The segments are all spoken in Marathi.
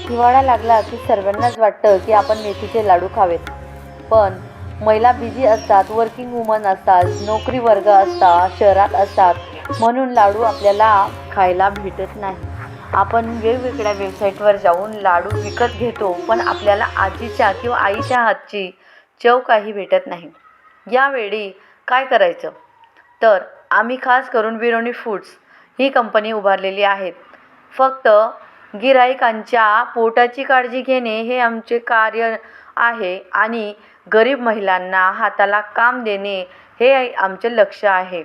हिवाळा लागला की सर्वांनाच वाटतं की आपण मेथीचे लाडू खावेत. पण महिला बिझी असतात, वर्किंग वुमन असतात, नोकरी वर्ग असतात, शहरात असतात, म्हणून लाडू आपल्याला खायला भेटत नाही. आपण वेगवेगळ्या वेबसाईटवर जाऊन लाडू विकत घेतो, पण आपल्याला आजीच्या किंवा आईच्या हातची चव काही भेटत नाही. यावेळी काय करायचं? तर आम्ही खास करून बिरोणी फूड्स ही कंपनी उभारलेली आहेत. फक्त गिऱ्हाईकांच्या पोटाची काळजी घेणे हे आमचे कार्य आहे आणि गरीब महिलांना हाताला काम देणे हे आमचे लक्ष्य आहे.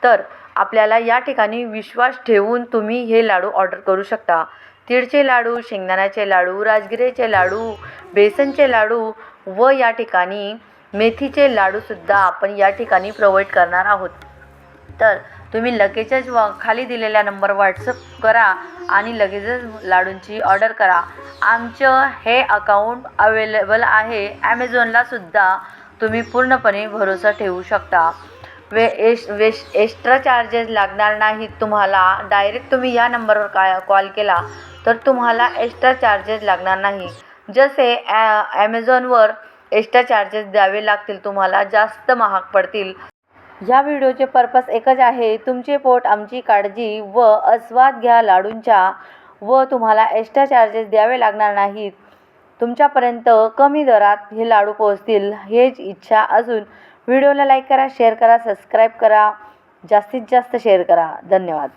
तर आपल्याला या ठिकाणी विश्वास ठेवून तुम्ही हे लाडू ऑर्डर करू शकता. तिळचे लाडू, शेंगदाण्याचे लाडू, राजगिऱ्याचे लाडू, बेसनचे लाडू व या ठिकाणी मेथीचे लाडूसुद्धा आपण या ठिकाणी प्रोव्हाइड करणार आहोत. तर तुम्ही लगेचच खाली दिलेल्या नंबर व्हॉट्सअप करा आणि लगेचच लाडूंची ऑर्डर करा. आमचं हे अकाउंट अवेलेबल आहे. ॲमेझॉनलासुद्धा तुम्ही पूर्णपणे भरोसा ठेवू शकता. एक्स्ट्रा चार्जेस लागणार नाहीत तुम्हाला. डायरेक्ट तुम्ही या नंबरवर कॉल केला तर तुम्हाला एक्स्ट्रा चार्जेस लागणार नाही. जसे ॲमेझॉनवर एक्स्ट्रा चार्जेस द्यावे लागतील, तुम्हाला जास्त महाग पडतील. या व्हिडिओचे पर्पज एकच आहे, तुमचे पोट आमची काळजी व आस्वाद घ्या लाडूंचा व तुम्हाला एक्स्ट्रा चार्जेस द्यावे लागणार नाहीत. तुमच्यापर्यंत कमी दरात हे लाडू पोहोचतील हेच इच्छा असून व्हिडिओला लाईक करा, शेअर करा, सबस्क्राईब करा, जास्तीत जास्त शेअर करा. धन्यवाद.